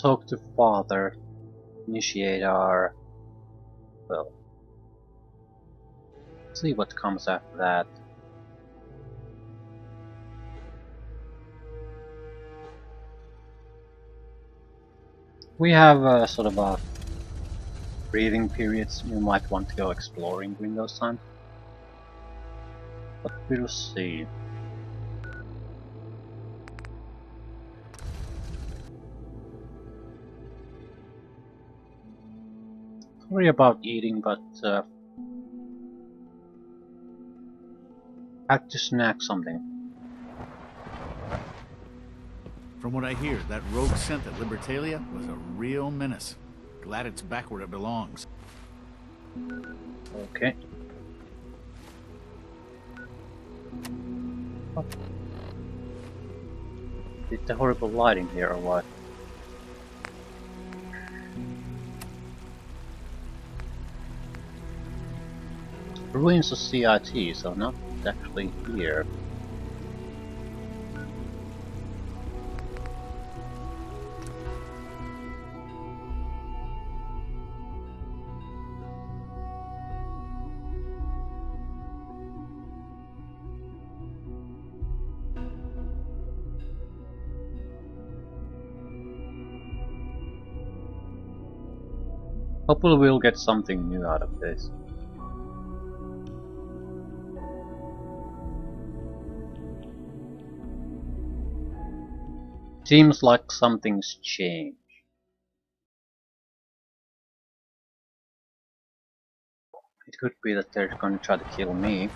Talk to father. Initiate our... well, see what comes after that. We have sort of a breathing periods. We might want to go exploring during those times. But we'll see. Sorry about eating, but had to snack something. From what I hear, that rogue scent at Libertalia was a real menace. Glad it's back where it belongs. Okay. Oh. Is the horrible lighting here or what? Ruins of CIT, so not actually here. Hopefully we'll get something new out of this. Seems like something's changed. It could be that they're gonna try to kill me.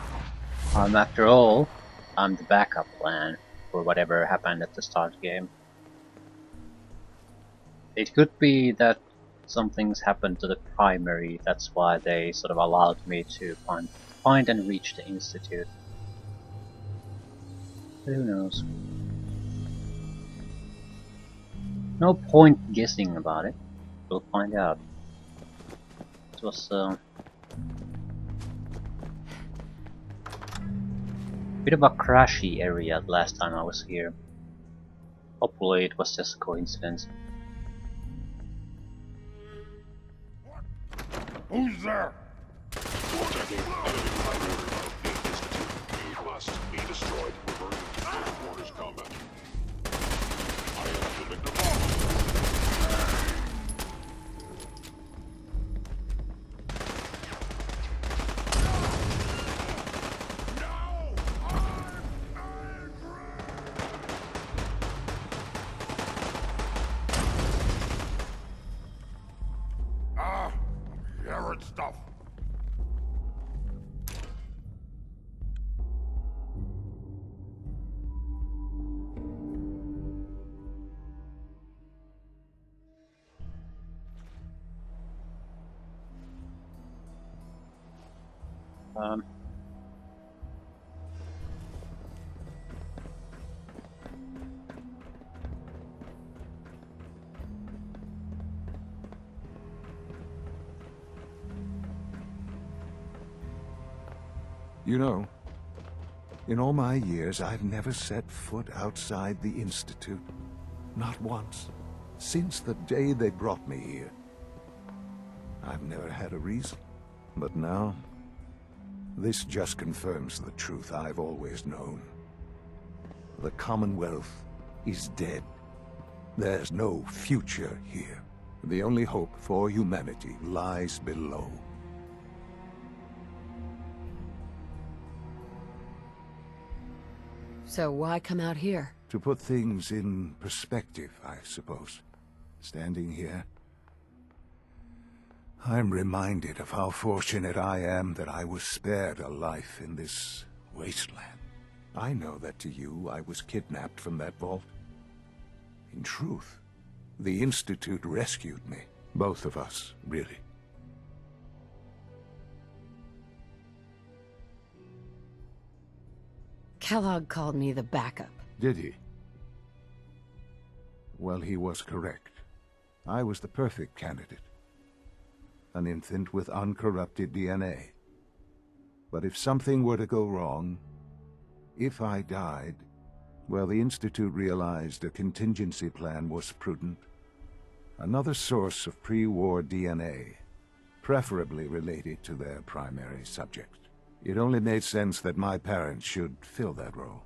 After all, I'm the backup plan for whatever happened at the start game. It could be that something's happened to the primary, that's why they sort of allowed me to find and reach the Institute. Who knows? No point guessing about it. We'll find out. It was a bit of a crashy area last time I was here. Hopefully it was just a coincidence. Who's there? Enemy primary Institute must be destroyed. Reverting to close quarters combat. I am the victim. Hearing stuff. Um, You know, in all my years, I've never set foot outside the Institute. Not once. Since the day they brought me here. I've never had a reason. But now, this just confirms the truth I've always known. The Commonwealth is dead. There's no future here. The only hope for humanity lies below. So why come out here? To put things in perspective, I suppose. Standing here, I'm reminded of how fortunate I am that I was spared a life in this wasteland. I know that to you, I was kidnapped from that vault. In truth, the Institute rescued me. Both of us, really. Kellogg called me the backup. Did he? Well, he was correct. I was the perfect candidate. An infant with uncorrupted DNA. But if something were to go wrong, if I died, well, the Institute realized a contingency plan was prudent. Another source of pre-war DNA, preferably related to their primary subject. It only made sense that my parents should fill that role.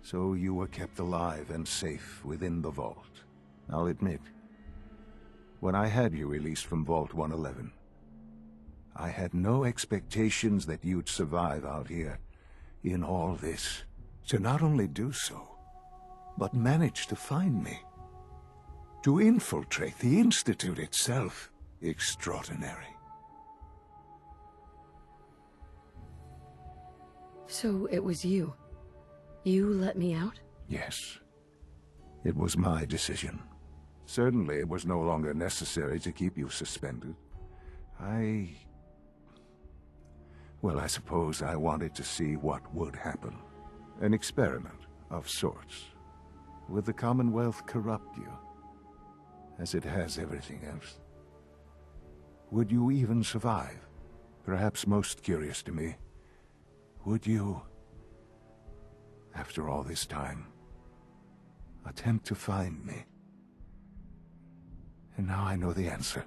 So you were kept alive and safe within the vault. I'll admit, when I had you released from Vault 111, I had no expectations that you'd survive out here in all this. To not only do so, but manage to find me. To infiltrate the Institute itself. Extraordinary. So it was you. You let me out? Yes. It was my decision. Certainly it was no longer necessary to keep you suspended. Well, I suppose I wanted to see what would happen. An experiment of sorts. Would the Commonwealth corrupt you? As it has everything else? Would you even survive? Perhaps most curious to me, would you, after all this time, attempt to find me? And now I know the answer.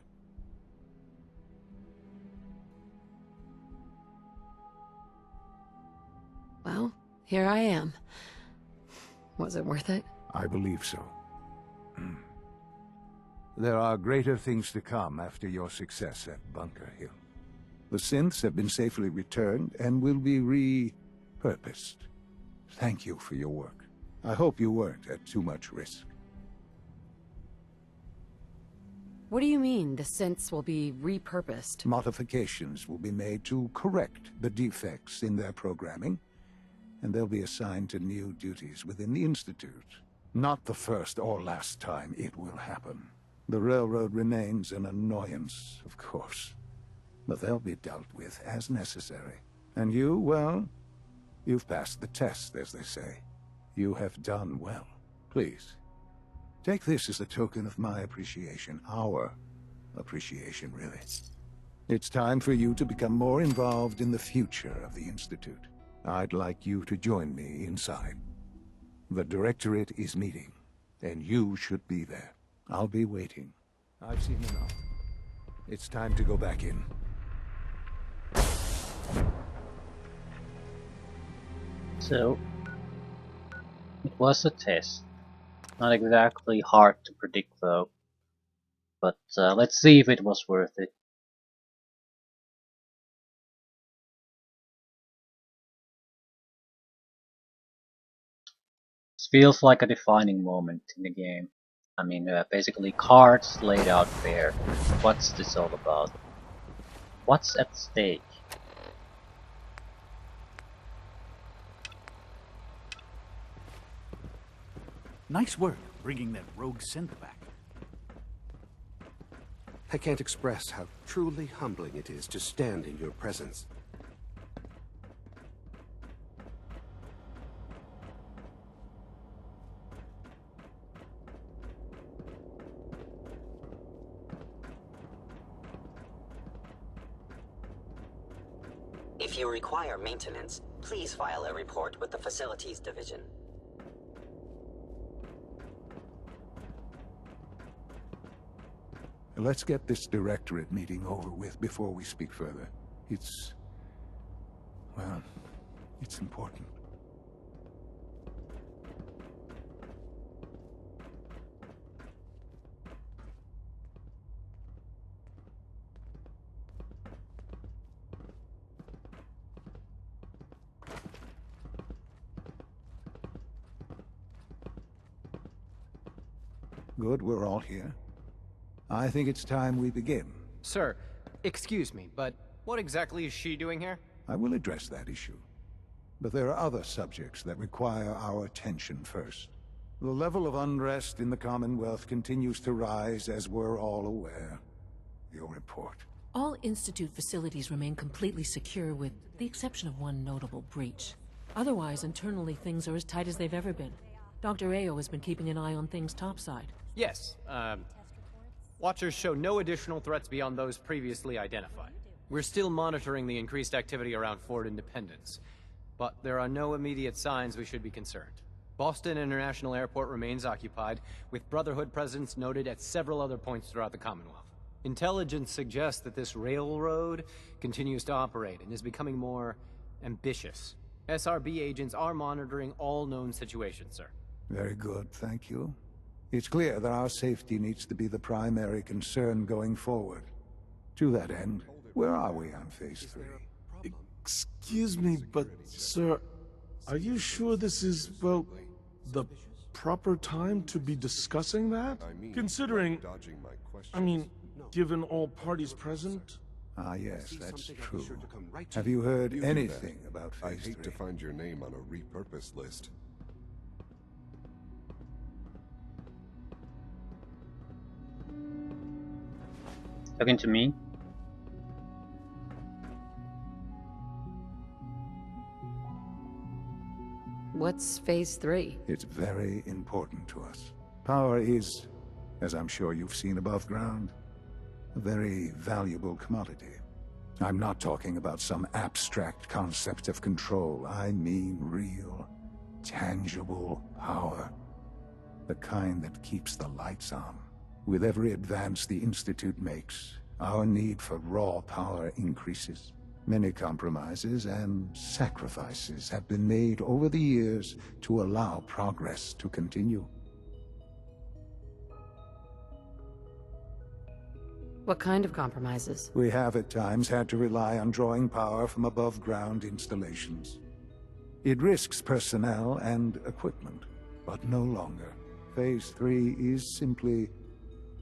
Well, here I am. Was it worth it? I believe so. There are greater things to come after your success at Bunker Hill. The synths have been safely returned and will be repurposed. Thank you for your work. I hope you weren't at too much risk. What do you mean, the synths will be repurposed? Modifications will be made to correct the defects in their programming, and they'll be assigned to new duties within the Institute. Not the first or last time it will happen. The Railroad remains an annoyance, of course, but they'll be dealt with as necessary. And you, well, you've passed the test, as they say. You have done well. Please, take this as a token of my appreciation, our appreciation, really. It's time for you to become more involved in the future of the Institute. I'd like you to join me inside. The Directorate is meeting, and you should be there. I'll be waiting. I've seen enough. It's time to go back in. So, it was a test. Not exactly hard to predict though. But let's see if it was worth it. This feels like a defining moment in the game. I mean, basically cards laid out there. What's this all about? What's at stake? Nice work bringing that rogue synth back. I can't express how truly humbling it is to stand in your presence. If you require maintenance, please file a report with the Facilities Division. Let's get this Directorate meeting over with before we speak further. It's important. Good, we're all here. I think it's time we begin. Sir, excuse me, but what exactly is she doing here? I will address that issue. But there are other subjects that require our attention first. The level of unrest in the Commonwealth continues to rise, as we're all aware. Your report. All Institute facilities remain completely secure with the exception of one notable breach. Otherwise, internally things are as tight as they've ever been. Dr. Ao has been keeping an eye on things topside. Yes, Watchers show no additional threats beyond those previously identified. We're still monitoring the increased activity around Fort Independence, but there are no immediate signs we should be concerned. Boston International Airport remains occupied, with Brotherhood presence noted at several other points throughout the Commonwealth. Intelligence suggests that this railroad continues to operate and is becoming more ambitious. SRB agents are monitoring all known situations, sir. Very good, thank you. It's clear that our safety needs to be the primary concern going forward. To that end, where are we on Phase 3? Excuse me, but, sir, are you sure this is, well, the proper time to be discussing that? Considering, given all parties present? Ah, yes, that's true. Have you heard anything about Phase 3? I hate to find your name on a repurposed list. Talking to me? What's Phase 3? It's very important to us. Power is, as I'm sure you've seen above ground, a very valuable commodity. I'm not talking about some abstract concept of control. I mean real, tangible power. The kind that keeps the lights on. With every advance the Institute makes, our need for raw power increases. Many compromises and sacrifices have been made over the years to allow progress to continue. What kind of compromises? We have at times had to rely on drawing power from above-ground installations. It risks personnel and equipment, but no longer. Phase 3 is simply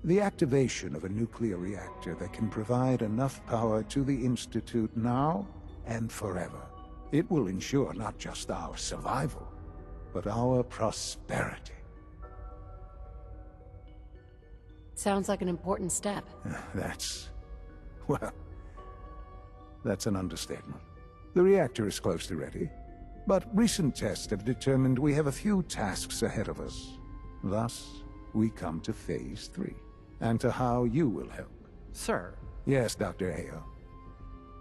the activation of a nuclear reactor that can provide enough power to the Institute now and forever. It will ensure not just our survival, but our prosperity. Sounds like an important step. That's an understatement. The reactor is close to ready, but recent tests have determined we have a few tasks ahead of us. Thus, we come to Phase 3, and to how you will help. Sir? Yes, Dr. Ayo.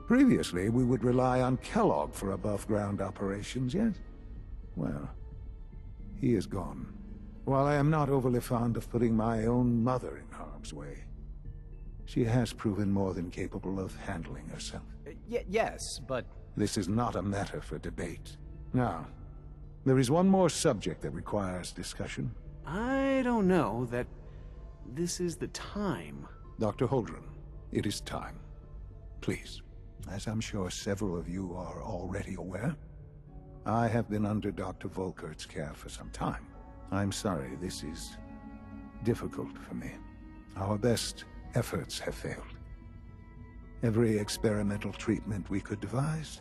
Previously, we would rely on Kellogg for above-ground operations, yes? Well, he is gone. While I am not overly fond of putting my own mother in harm's way, she has proven more than capable of handling herself. Yes, but... This is not a matter for debate. Now, there is one more subject that requires discussion. I don't know that this is the time. Dr. Holdren, it is time. Please, as I'm sure several of you are already aware, I have been under Dr. Volkert's care for some time. I'm sorry this is difficult for me. Our best efforts have failed. Every experimental treatment we could devise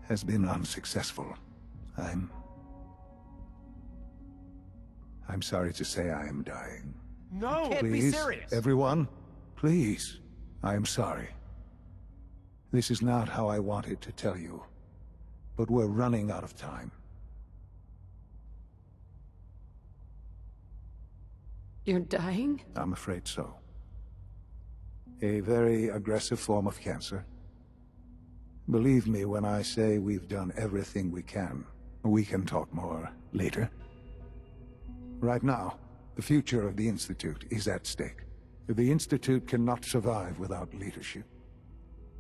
has been unsuccessful. I'm sorry to say I am dying. No! Can't be Please, serious! everyone, please. I am sorry. This is not how I wanted to tell you, but we're running out of time. You're dying? I'm afraid so. A very aggressive form of cancer. Believe me when I say we've done everything we can. We can talk more later. Right now, the future of the Institute is at stake. The Institute cannot survive without leadership.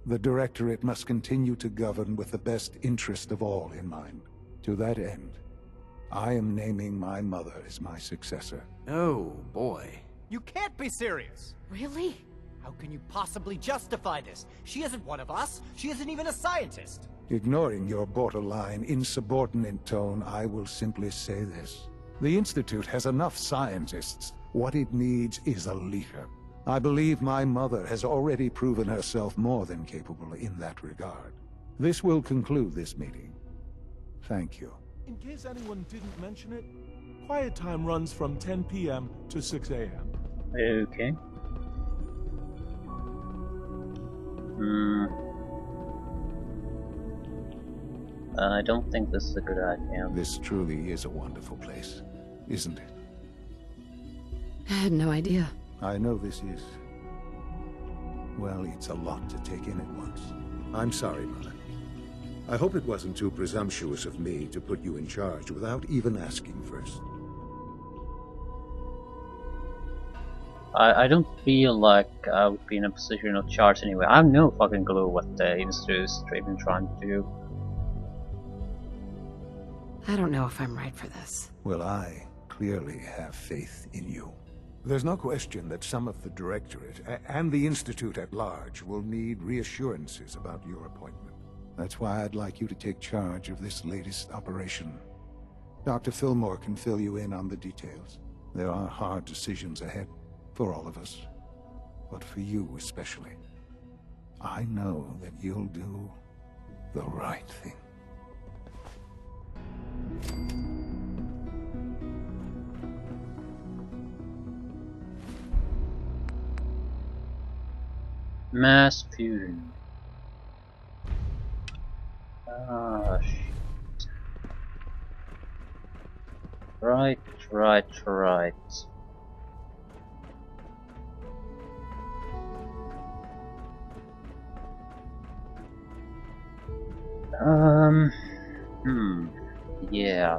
The Directorate must continue to govern with the best interest of all in mind. To that end, I am naming my mother as my successor. Oh, boy. You can't be serious! Really? How can you possibly justify this? She isn't one of us. She isn't even a scientist. Ignoring your borderline, insubordinate tone, I will simply say this. The Institute has enough scientists. What it needs is a leader. I believe my mother has already proven herself more than capable in that regard. This will conclude this meeting. Thank you. In case anyone didn't mention it, quiet time runs from 10 p.m. to 6 a.m. Okay. I don't think this is a good idea. This truly is a wonderful place, isn't it? I had no idea. I know this is... well, it's a lot to take in at once. I'm sorry, Mother. I hope it wasn't too presumptuous of me to put you in charge without even asking first. I don't feel like I would be in a position of charge anyway. I have no fucking clue what the Institute is even trying to do. I don't know if I'm right for this. Well, I clearly have faith in you. There's no question that some of the Directorate and the Institute at large will need reassurances about your appointment. That's why I'd like you to take charge of this latest operation. Dr. Fillmore can fill you in on the details. There are hard decisions ahead for all of us, but for you especially. I know that you'll do the right thing. Mass fusion. Ah, shit. Right. Yeah.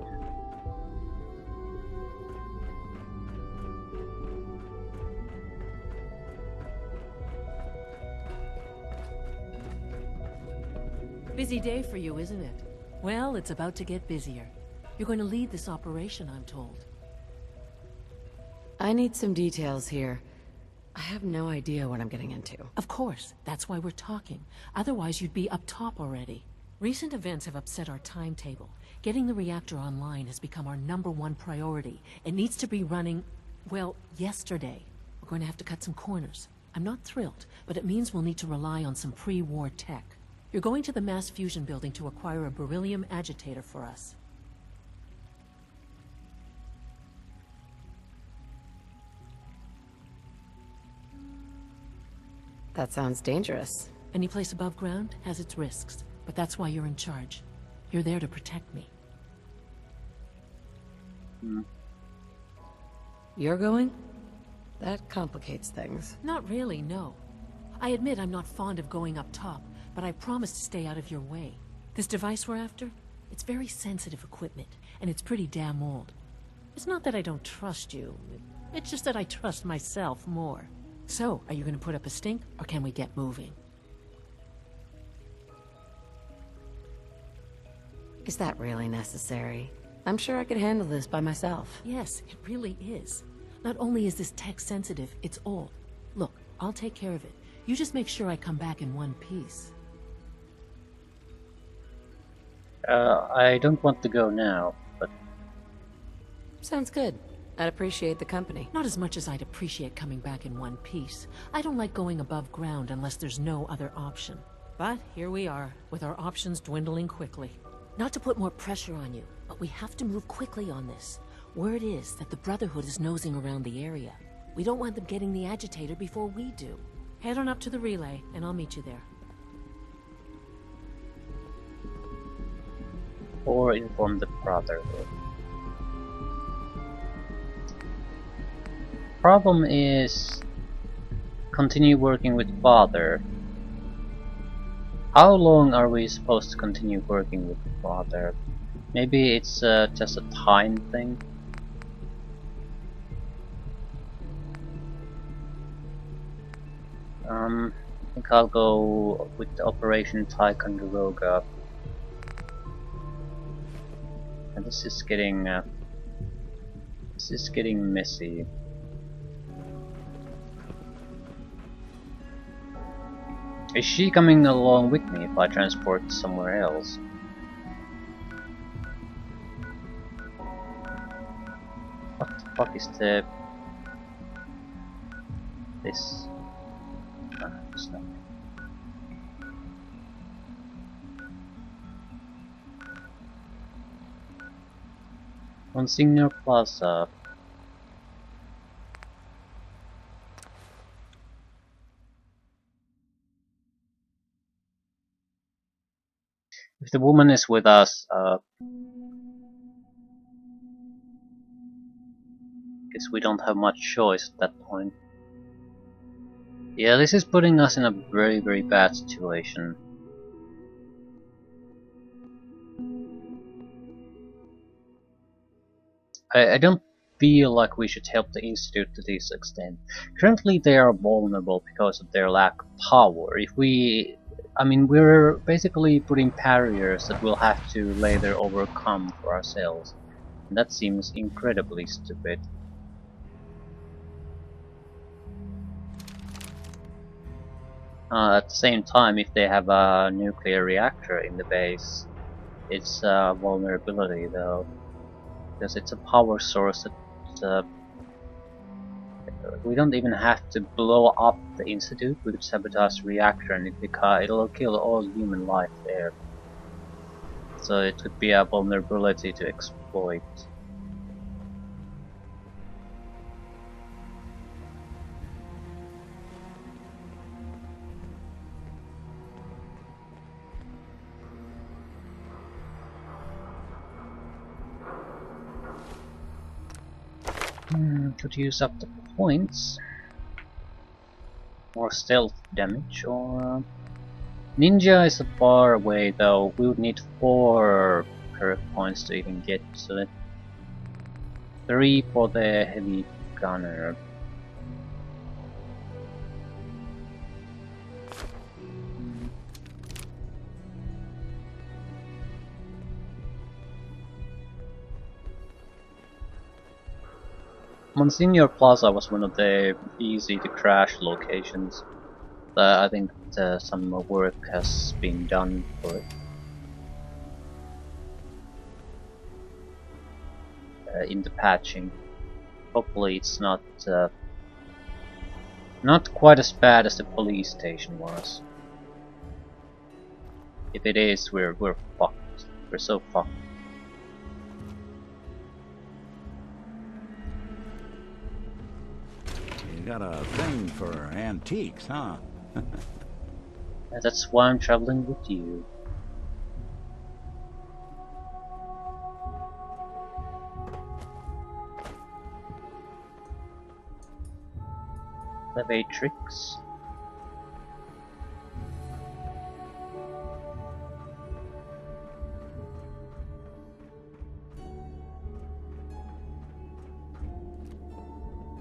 Busy day for you, isn't it? Well, it's about to get busier. You're going to lead this operation, I'm told. I need some details here. I have no idea what I'm getting into. Of course, that's why we're talking. Otherwise, you'd be up top already. Recent events have upset our timetable. Getting the reactor online has become our #1 priority. It needs to be running, well, yesterday. We're going to have to cut some corners. I'm not thrilled, but it means we'll need to rely on some pre-war tech. You're going to the mass fusion building to acquire a beryllium agitator for us. That sounds dangerous. Any place above ground has its risks, but that's why you're in charge. You're there to protect me. You're going? That complicates things. Not really, no. I admit I'm not fond of going up top, but I promise to stay out of your way. This device we're after? It's very sensitive equipment, and it's pretty damn old. It's not that I don't trust you. It's just that I trust myself more. So, are you going to put up a stink, or can we get moving? Is that really necessary? I'm sure I could handle this by myself. Yes, it really is. Not only is this tech sensitive, it's old. Look, I'll take care of it. You just make sure I come back in one piece. I don't want to go now, but... Sounds good. I'd appreciate the company. Not as much as I'd appreciate coming back in one piece. I don't like going above ground unless there's no other option. But here we are, with our options dwindling quickly. Not to put more pressure on you, but we have to move quickly on this. Word is that the Brotherhood is nosing around the area. We don't want them getting the agitator before we do. Head on up to the relay, and I'll meet you there. Or inform the Brotherhood. Problem is... continue working with Father. How long are we supposed to continue working with Father? Maybe it's just a time thing? I think I'll go with Operation Ticonderoga. And this is getting messy. Is she coming along with me if I transport somewhere else? What the fuck is the... this? It's not. Monsignor Plaza. If the woman is with us, guess we don't have much choice at that point. Yeah, this is putting us in a very, very bad situation. I don't feel like we should help the Institute to this extent. Currently they are vulnerable because of their lack of power. If we... I mean, we're basically putting barriers that we'll have to later overcome for ourselves. And that seems incredibly stupid. At the same time, if they have a nuclear reactor in the base, it's a vulnerability though. Because it's a power source that we don't even have to blow up the Institute. We could sabotage the reactor and it'll kill all human life there. So it could be a vulnerability to exploit. Could use up the points. More stealth damage, or... Ninja is far away though. We would need 4 perk points to even get to it. 3 for the heavy gunner. Monsignor Plaza was one of the easy to crash locations. I think some work has been done for it. In the patching. Hopefully it's not quite as bad as the police station was. If it is, we're fucked. We're so fucked. You got a thing for antiques, huh? That's why I'm traveling with you. Levatrix.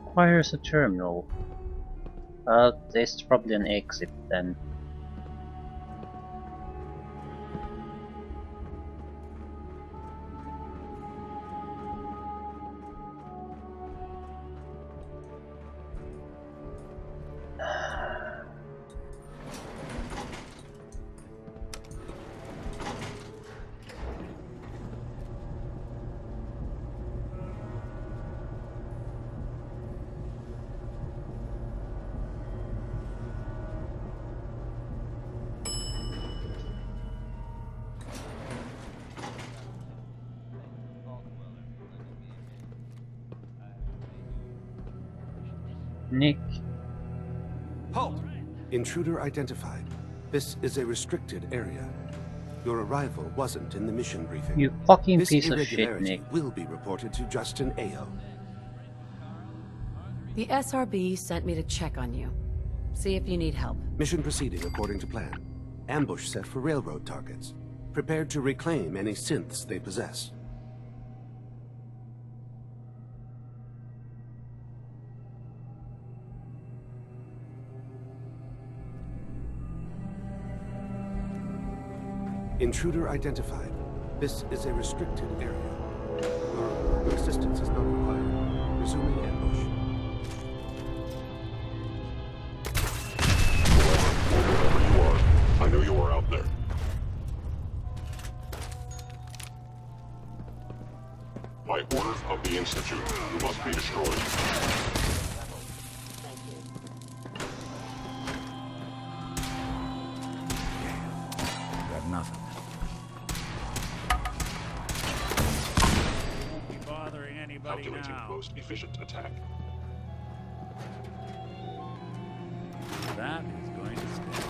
Requires a terminal. There's probably an exit then. Nick. Halt! Intruder identified. This is a restricted area. Your arrival wasn't in the mission briefing. You fucking This piece of shit, irregularity Nick. will be reported to Justin Ayo. The SRB sent me to check on you. See if you need help. Mission proceeding according to plan. Ambush set for railroad targets. Prepared to reclaim any synths they possess. Intruder identified. This is a restricted area. Your assistance is not required. Resuming ambush. Wherever you are, I know you are out there. By orders of the Institute, you must be destroyed. Got nothing. Won't be bothering anybody Calculating now. most efficient attack. That is going to stay.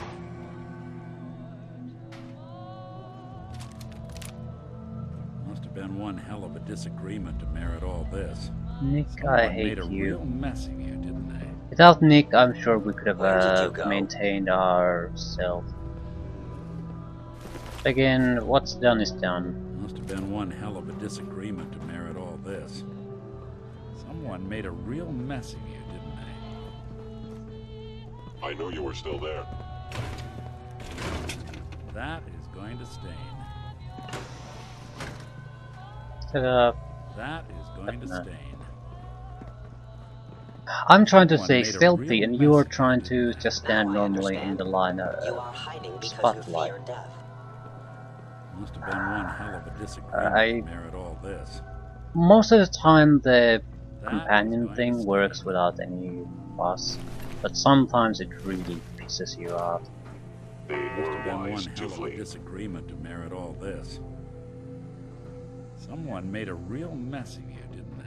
Must have been one hell of a disagreement to merit all this. Nick, Someone I hate made a you. real mess of you, didn't they? Without Nick, I'm sure we could Where did you have go? maintained ourselves. Again, what's done is done. Must have been one hell of a disagreement to merit all this. Someone made a real mess of you, didn't they? I knew you were still there. That is going to stain. That is going to stain. I'm trying to Someone stay made a stealthy, real and you are mess of trying you, to didn't just Now stand I normally in understand. the line You of are hiding because you spotlight. fear death. they? Must have been one hell of a disagreement I- to merit all this. Most of the time the That companion is going thing to works stain. without any fuss, but sometimes it really pisses you off. They Must were have been one wise to hell of a flee. disagreement to merit all this. Someone made a real mess of you, didn't they?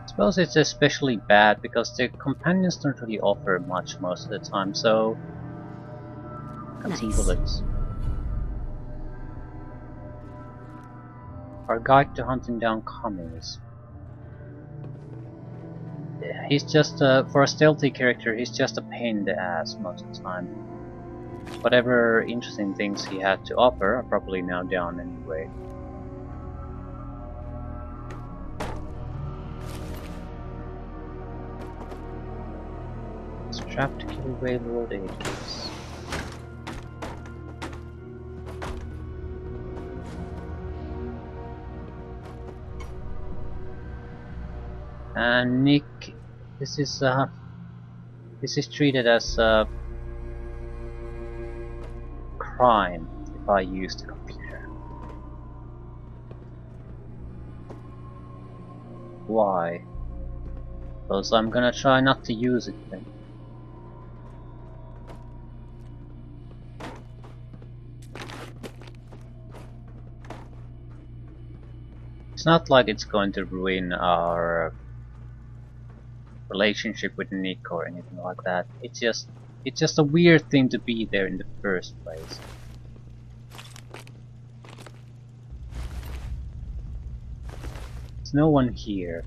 I suppose it's especially bad because the companions don't really offer much most of the time, so got some Nice. bullets. Our guide to hunting down commies. Yeah, he's just for a stealthy character, he's just a pain in the ass most of the time. Whatever interesting things he had to offer are probably now down anyway. Strapped to kill railroad agents. And Nick, this is treated as a crime if I use the computer. Why? Because I'm gonna try not to use it then. It's not like it's going to ruin our relationship with Nick or anything like that. It's just a weird thing to be there in the first place. There's no one here.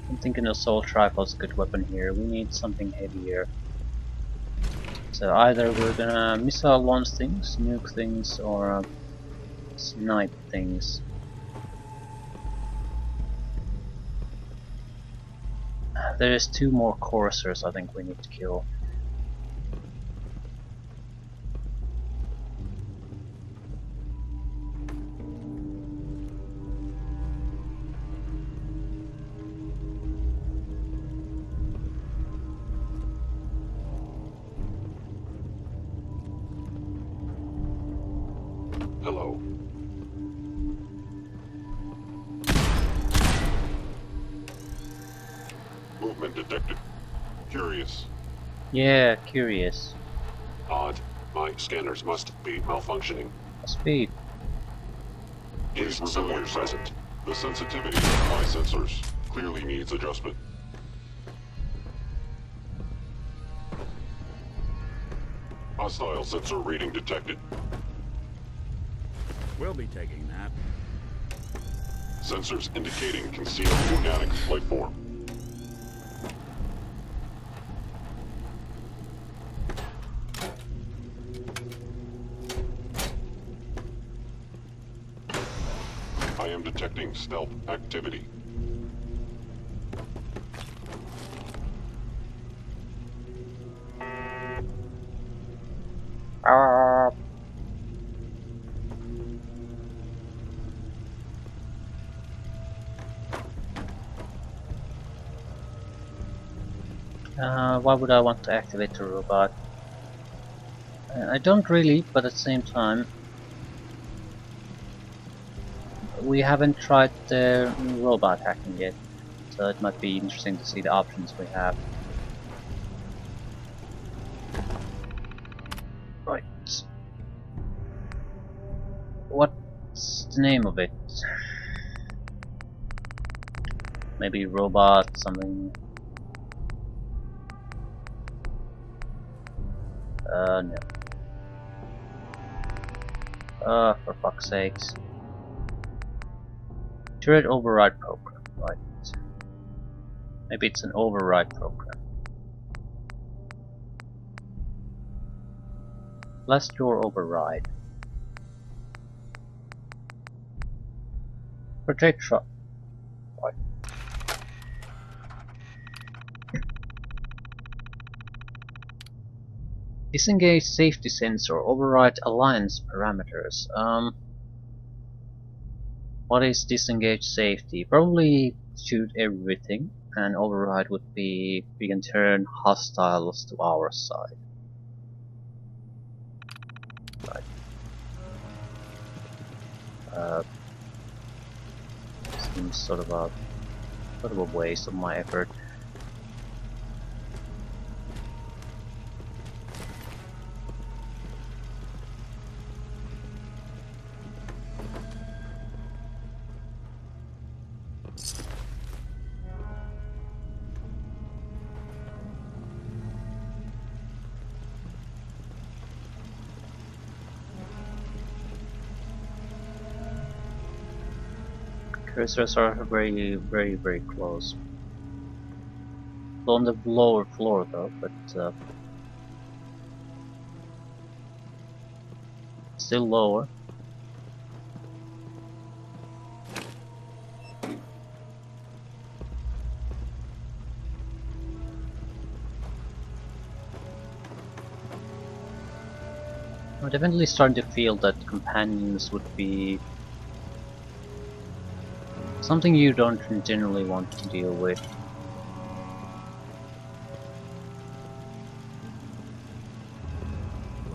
I'm thinking assault rifle's a good weapon here. We need something heavier. So either we're gonna missile launch things, nuke things, or snipe things. There's 2 more coursers I think we need to kill. Hello. Movement detected. Curious. Yeah, curious. Odd. My scanners must be malfunctioning. Speed. Is someone present? The sensitivity of my sensors clearly needs adjustment. Hostile sensor reading detected. We'll be taking that. Sensors indicating concealed organic life form. I am detecting stealth activity. Why would I want to activate the robot? I don't really, but at the same time, we haven't tried the robot hacking yet, so it might be interesting to see the options we have. Right. What's the name of it? Maybe robot, something. No. For fuck's sakes. Turret override program, right. Maybe it's an override program. Blast door override. Protect shot. Right. Disengage safety sensor, override alliance parameters. What is disengage safety? Probably shoot everything, and override would be we can turn hostiles to our side. Right. Seems sort of a waste of my effort. Cursors are very close. On the lower floor though, but still lower. I'm definitely starting to feel that companions would be something you don't generally want to deal with.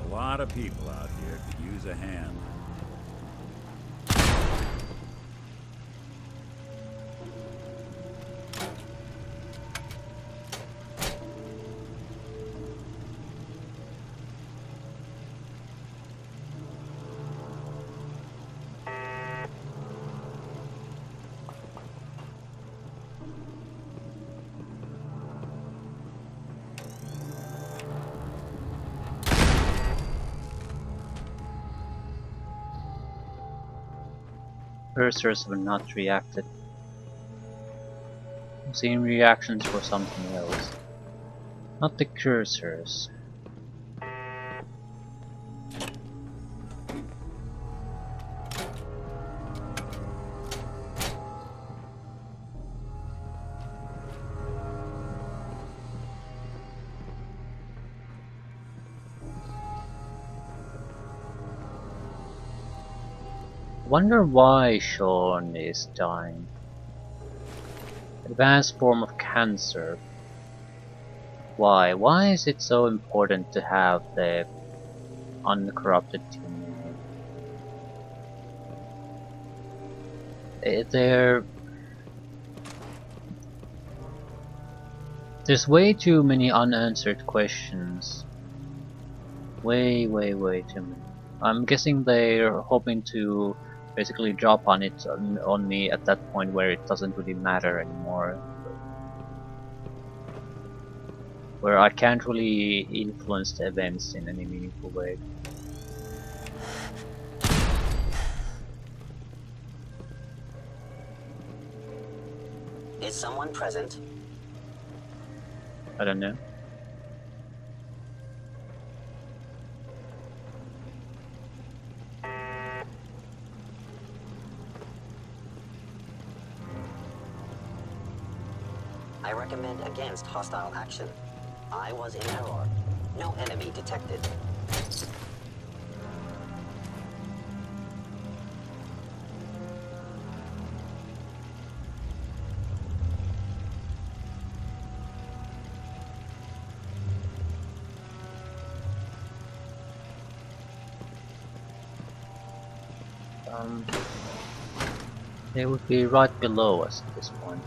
A lot of people out here could use a hand. Cursors have not reacted. I'm seeing reactions for something else. Not the cursors. Wonder why Sean is dying. Advanced form of cancer. Why? Why is it so important to have the uncorrupted team? There's way too many unanswered questions. Way too many. I'm guessing they're hoping to basically drop on it on me at that point where it doesn't really matter anymore, where I can't really influence the events in any meaningful way. Is someone present? I don't know. I recommend against hostile action. I was in error. No enemy detected. They would be right below us at this point.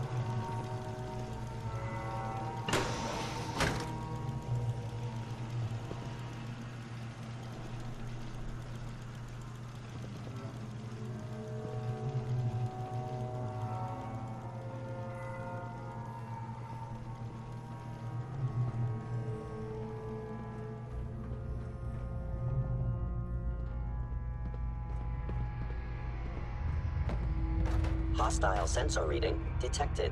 Hostile sensor reading detected.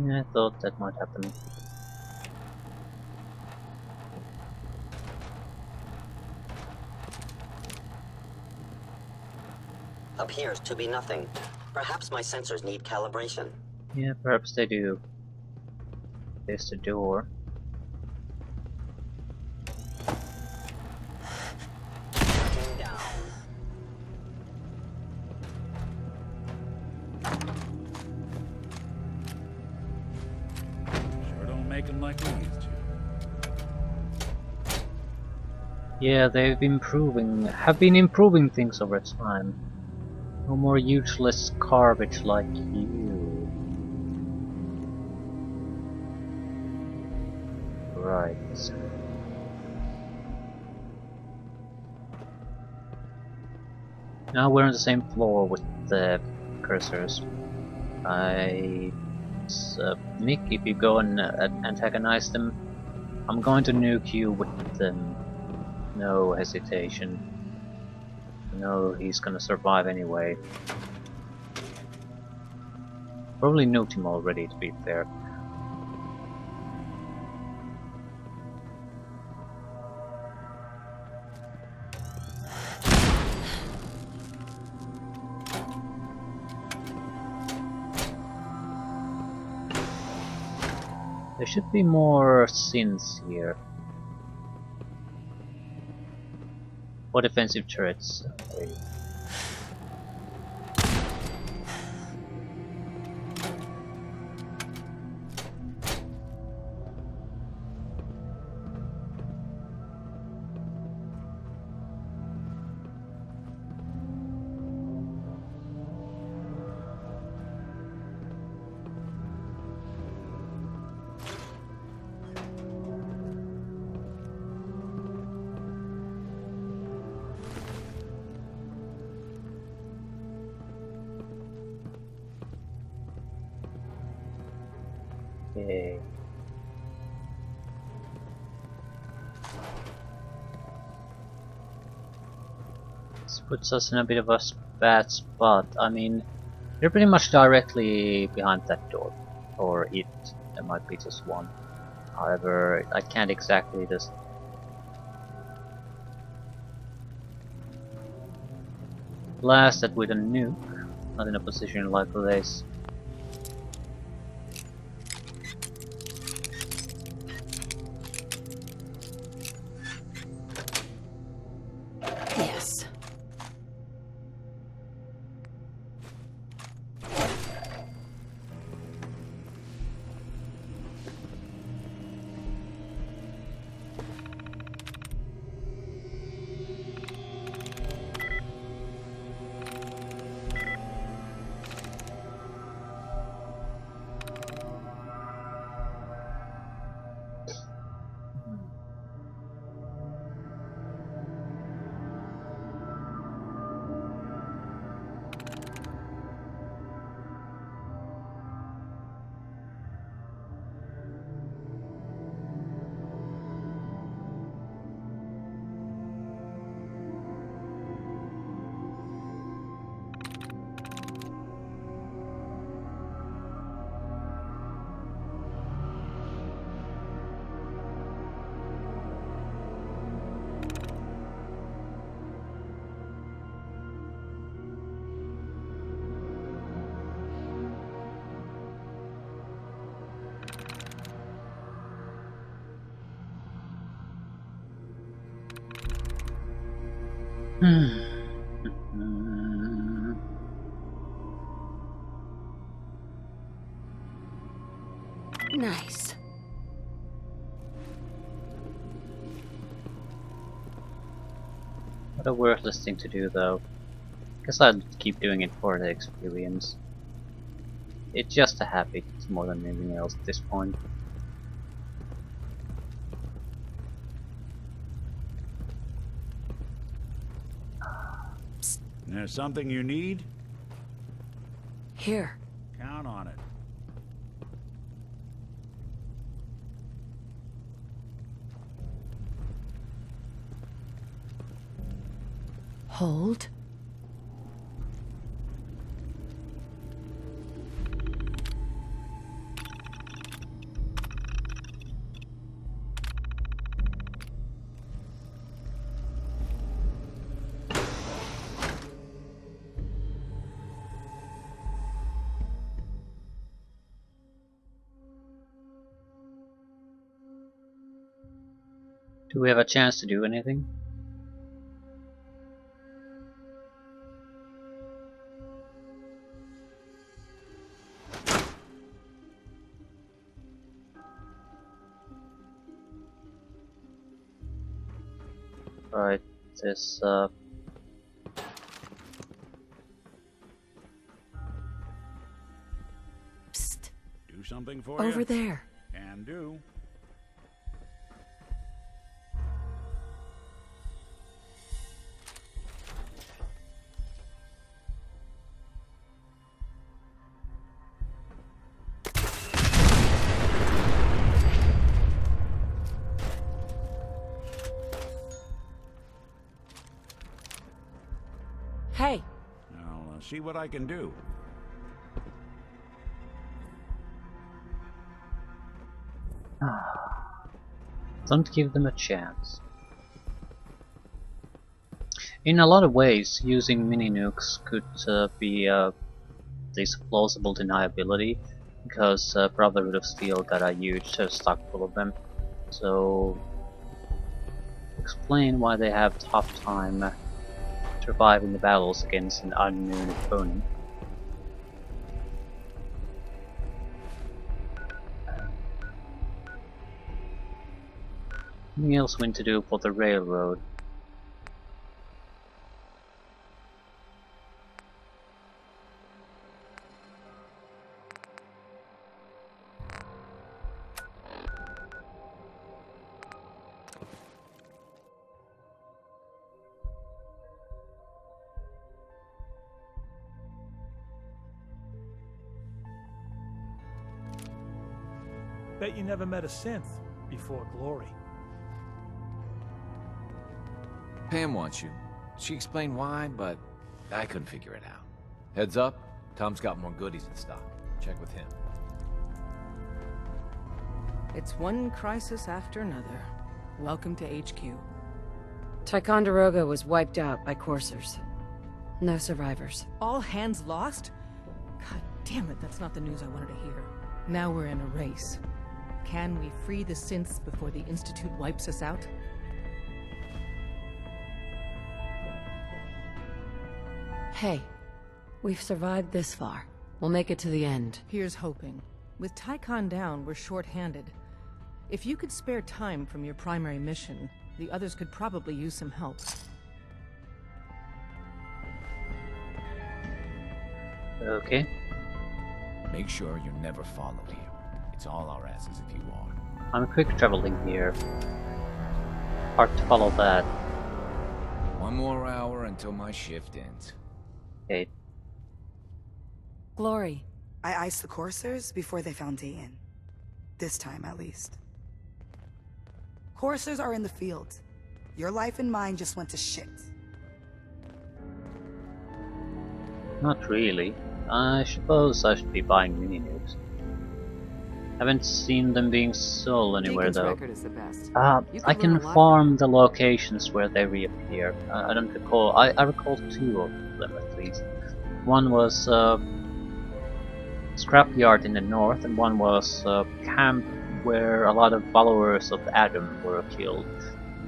Yeah, I thought that might happen. Appears to be nothing. Perhaps my sensors need calibration. Yeah, perhaps they do. There's the door. Tracking down. Sure don't make them like we used to. Yeah, they've been have been improving things over time. No more useless garbage like you. Right. Now we're on the same floor with the cursors. Nick, if you go and antagonize them, I'm going to nuke you with them. No hesitation. No, he's gonna survive anyway. Probably nuked him already, to be fair. There should be more synths here. Or defensive turrets. Okay. Okay. This puts us in a bit of a bad spot. I mean, you're pretty much directly behind that door. Or it. There might be just one. However, I can't exactly just... blast it with a nuke. Not in a position like this. Yes. Nice. What a worthless thing to do, though. Guess I'd keep doing it for the experience. It's just a habit more than anything else at this point. There's something you need? Here. Count on it. Hold. Do we have a chance to do anything? Right, this Psst. Do something for you? Over there. Can do. Hey, I'll see what I can do. Don't give them a chance. In a lot of ways, using mini-nukes could be this plausible deniability, because Brotherhood of Steel got a huge stock full of them. So, explain why they have tough time surviving the battles against an unknown opponent. Anything else we need to do for the railroad? Bet you never met a synth before Glory. Pam wants you. She explained why, but I couldn't figure it out. Heads up, Tom's got more goodies in stock. Check with him. It's one crisis after another. Welcome to HQ. Ticonderoga was wiped out by coursers. No survivors. All hands lost? God damn it, that's not the news I wanted to hear. Now we're in a race. Can we free the synths before the Institute wipes us out? Hey, we've survived this far. We'll make it to the end. Here's hoping. With Tycon down, we're short-handed. If you could spare time from your primary mission, the others could probably use some help. Okay. Make sure you never follow here. It's all our asses if you are. I'm quick traveling here. Hard to follow that. One more hour until my shift ends. Okay. Glory. I iced the coursers before they found Dayton. This time, at least. Coursers are in the field. Your life and mine just went to shit. Not really. I suppose I should be buying mini-nukes. Haven't seen them being sold anywhere Deacon's though. record is the best. I can farm the locations where they reappear. I don't recall. I recall two of them at least. One was scrapyard in the north, and one was camp where a lot of followers of Adam were killed.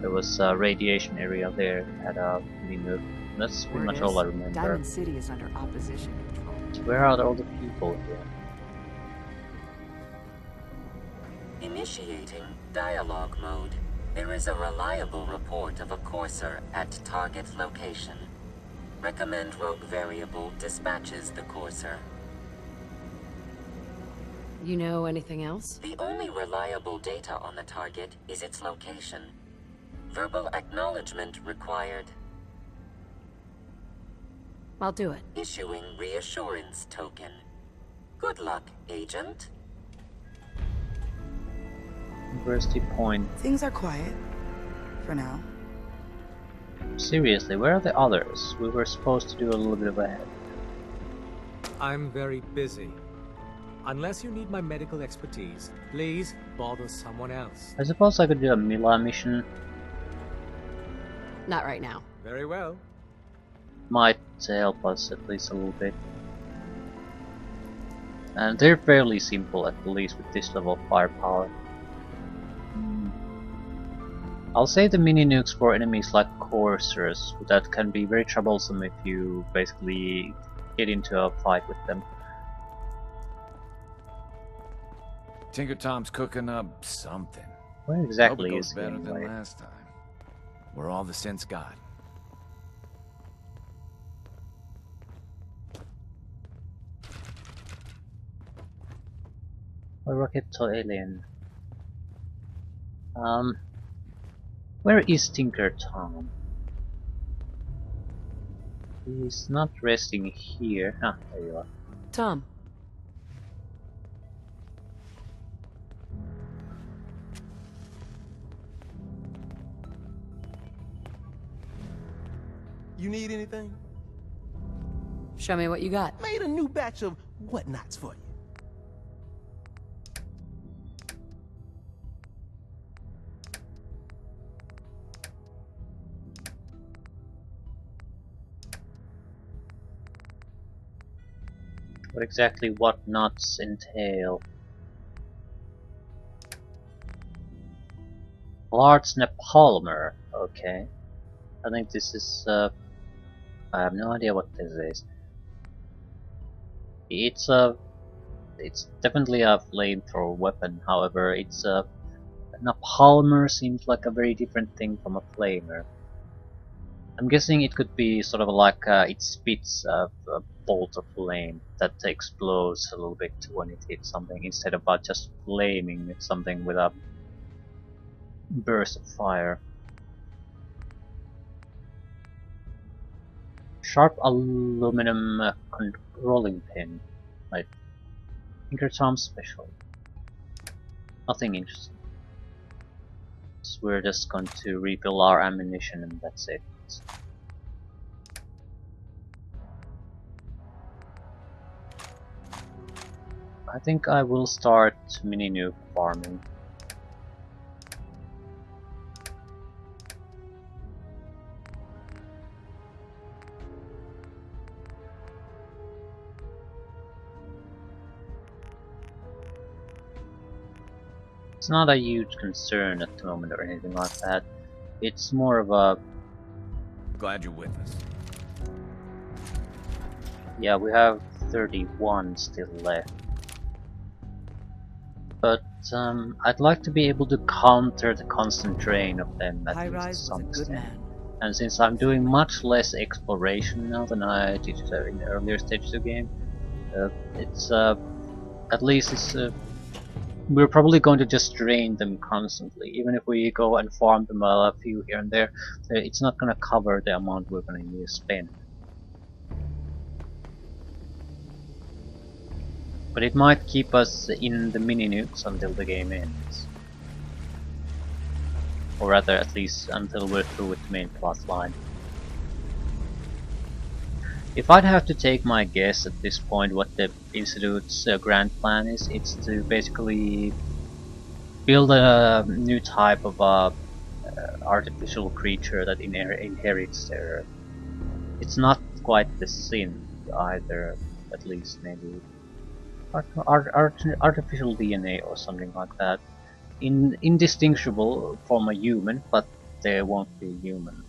There was a radiation area there that had a mini-nuke. That's pretty much all I remember. Diamond City is under opposition control. Where are all the people here? Initiating dialogue mode. There is a reliable report of a courser at target location. Recommend rogue variable dispatches the courser. You know anything else? The only reliable data on the target is its location. Verbal acknowledgement required. I'll do it. Issuing reassurance token. Good luck, Agent. University Point. Things are quiet. For now. Seriously, where are the others? We were supposed to do a little bit of ahead. I'm very busy. Unless you need my medical expertise, please bother someone else. I suppose I could do a Mila mission. Not right now. Very well. Might help us at least a little bit. And they're fairly simple, at least with this level of firepower. I'll save the mini nukes for enemies like coursers that can be very troublesome if you basically get into a fight with them. Tinker Tom's cooking up something. Where exactly Hope it is goes he better than anyway? last time. We're all the sense got. A rocket to alien. Where is Tinker Tom? He's not resting here. Ah, there you are. Tom. You need anything? Show me what you got. Made a new batch of whatnots for you. What exactly what knots entail? Large Nepolymer. Okay. I think this is I have no idea what this is. It's definitely a flamethrower weapon, however it's a Nepolymer seems like a very different thing from a flamer. I'm guessing it could be sort of like it spits a bolt of flame that explodes a little bit when it hits something, instead of just flaming something with a burst of fire. Sharp aluminum rolling pin. Right. Tinker Tom special. Nothing interesting. So we're just going to refill our ammunition and that's it. I think I will start mini nuke farming. It's not a huge concern at the moment or anything like that. It's more of a... Glad you're with us. Yeah, we have 31 still left. But I'd like to be able to counter the constant drain of them at least to some extent. And since I'm doing much less exploration now than I did in the earlier stages of the game, it's at least it's we're probably going to just drain them constantly. Even if we go and farm them a few here and there, it's not going to cover the amount we're going to spend. But it might keep us in the mini nukes until the game ends. Or rather, at least until we're through with the main plot line. If I'd have to take my guess at this point what the Institute's grand plan is, it's to basically build a new type of artificial creature that inherits their... It's not quite the synth either, at least maybe. Artificial DNA or something like that. Indistinguishable from a human, but they won't be human.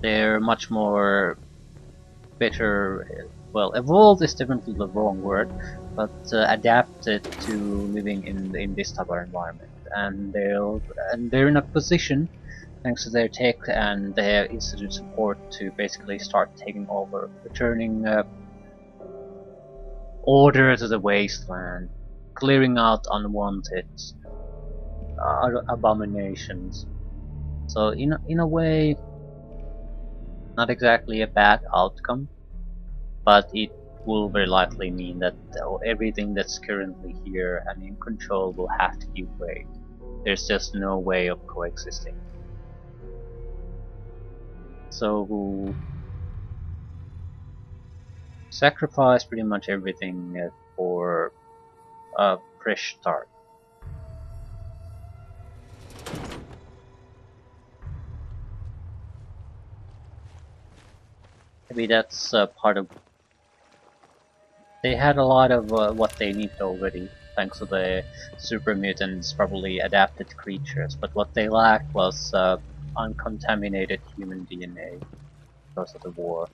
They're much more better, well, evolved is definitely the wrong word, but adapted to living in this type of environment. And they're in a position, thanks to their tech and their institute support, to basically start taking over, returning order to the wasteland, clearing out unwanted abominations. So in a way, not exactly a bad outcome, but it will very likely mean that everything that's currently here and in control will have to give way. There's just no way of coexisting. So sacrifice pretty much everything for a fresh start. Maybe that's part of... They had a lot of what they need already. thanks to the super mutants, probably adapted creatures, but what they lacked was uncontaminated human DNA because of the war.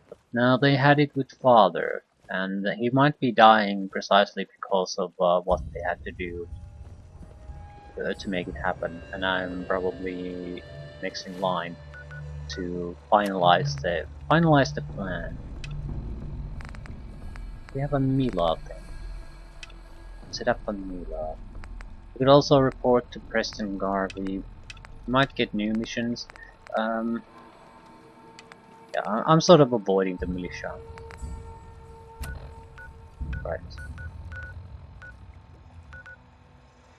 But now they had it with Father, and he might be dying precisely because of what they had to do to make it happen, and I'm probably next in line to finalize the plan. We have a Mila thing. Set up a Mila. We could also report to Preston Garvey. We might get new missions. Yeah, I'm sort of avoiding the militia. Right.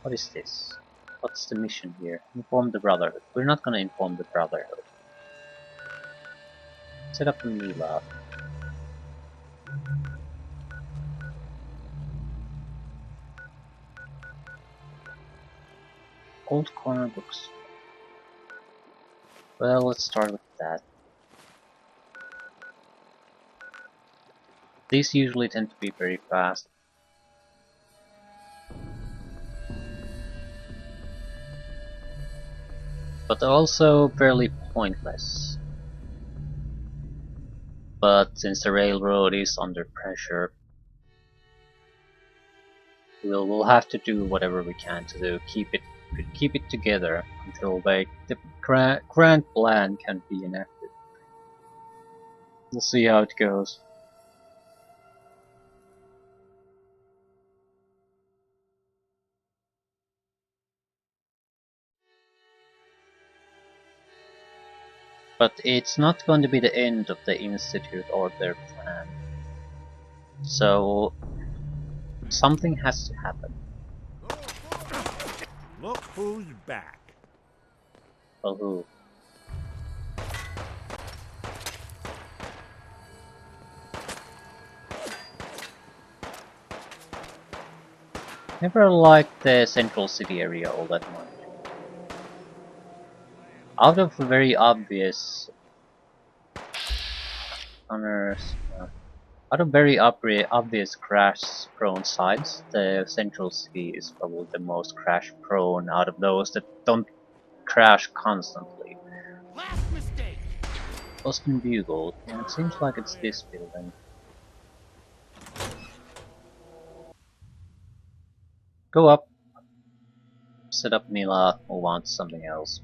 What is this? What's the mission here? Inform the Brotherhood. We're not gonna inform the Brotherhood. Set up a Mila. Old corner books. Well, let's start with that. These usually tend to be very fast. But they're also fairly pointless. But since the railroad is under pressure, we'll have to do whatever we can to keep it together until the grand plan can be enacted. We'll see how it goes. But it's not going to be the end of the Institute or their plan. So something has to happen. Look who's back. Well, who? Never liked the central city area all that much. Out of very obvious out of very obvious crash-prone sites, the central city is probably the most crash-prone out of those that don't crash constantly. Last mistake. Boston Bugle, and it seems like it's this building. Go up. Set up Mila, move on to something else.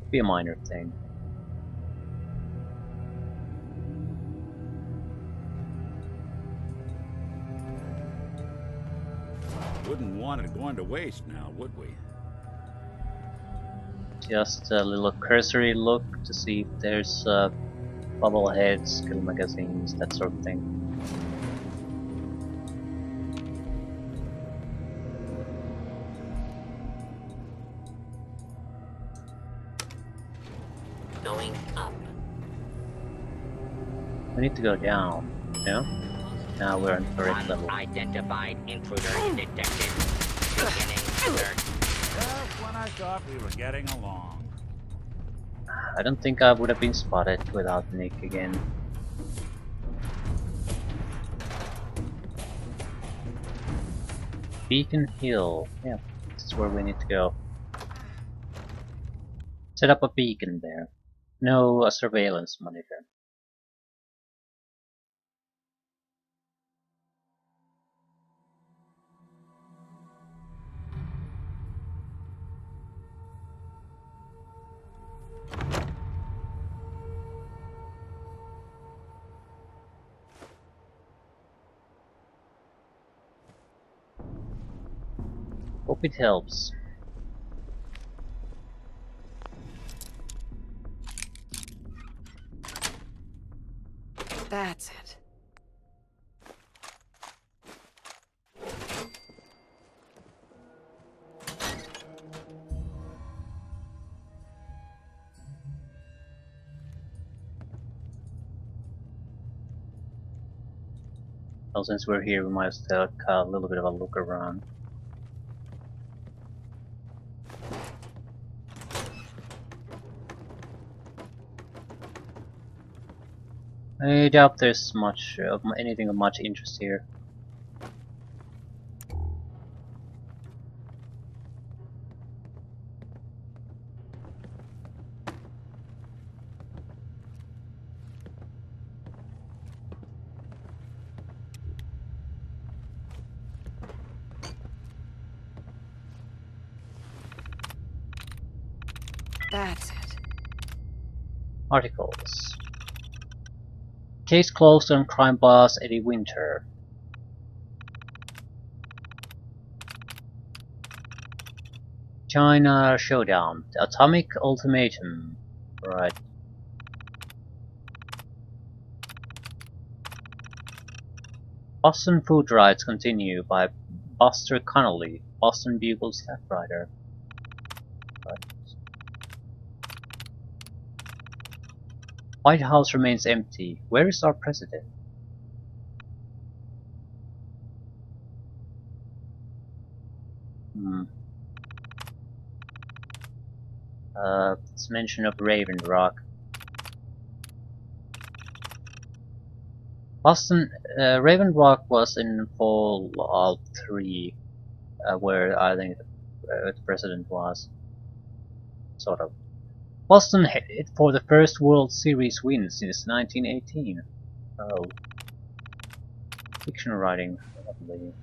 Be a minor thing. Wouldn't want it going to waste now, would we? Just a little cursory look to see if there's bubble heads, skill magazines, that sort of thing. Going up. We need to go down, yeah? Now we're on the correct level. Unidentified intruder detected. Beginning search. Just when I thought we were getting along. I don't think I would have been spotted without Nick again. Beacon Hill. Yeah, this is where we need to go. Set up a beacon there. No, a surveillance monitor. Hope it helps. That's it. Well, since we're here, we might as well take a little bit of a look around. I doubt there's much anything of much interest here. Articles. Case closed on crime boss Eddie Winter. China Showdown. The Atomic Ultimatum. Right. Boston Food Rights Continue by Buster Connolly, Boston Bugle staff writer. Right. White House remains empty. Where is our president? It's mention of Raven Rock. Boston, Raven Rock was in Fallout 3, where I think the president was. Sort of. Boston headed for the first World Series win since 1918. Oh. Fiction writing, probably.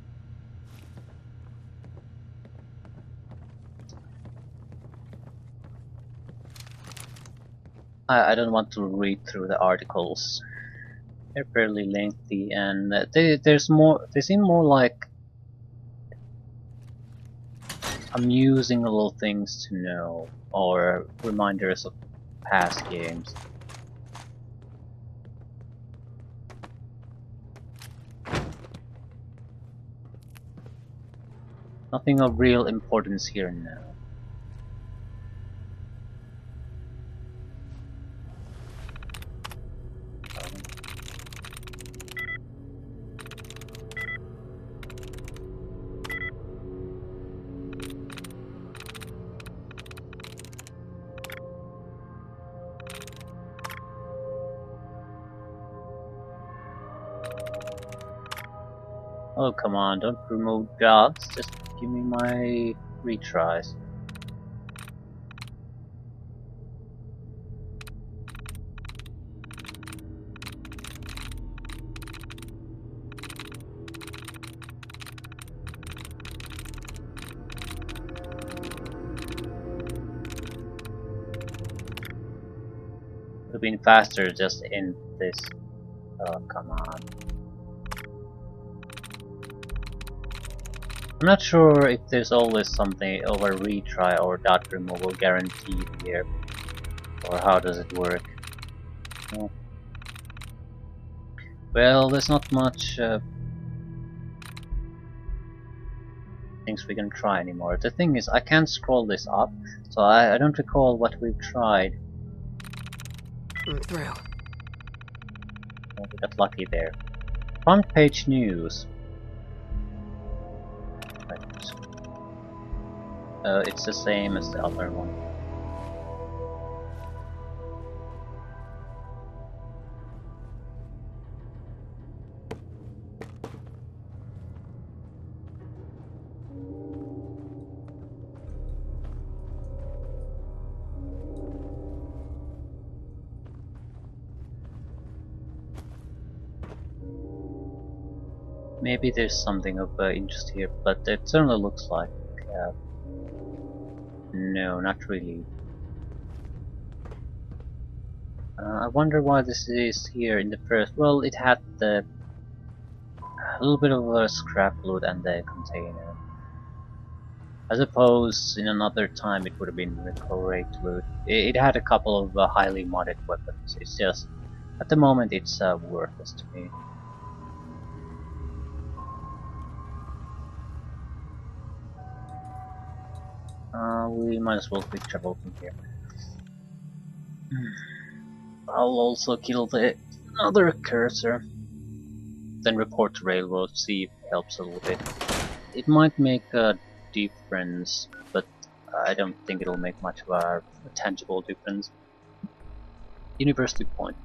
I don't want to read through the articles. They're fairly lengthy, and there's more. They seem more like amusing little things to know, or reminders of past games. Nothing of real importance here now. Oh, come on, don't remove jobs, just give me my retries. Would have been faster just in this. Oh, come on. I'm not sure if there's always something of a retry or dot removal guaranteed here, or how does it work. Well, there's not much things we can try anymore. The thing is, I can't scroll this up, so I don't recall what we've tried. Through. Oh, we got lucky there. Front page news. It's the same as the other one. Maybe there's something of interest here, but it certainly looks like no, not really. I wonder why this is here in the first. Well, it had a little bit of a scrap loot and the container. I suppose in another time it would have been great loot. It had a couple of highly modded weapons. It's just at the moment it's worthless to me. We might as well quick travel from here. I'll also kill the other cursor. Then report to railroad, see if it helps a little bit. It might make a difference, but I don't think it'll make much of a tangible difference. University Point.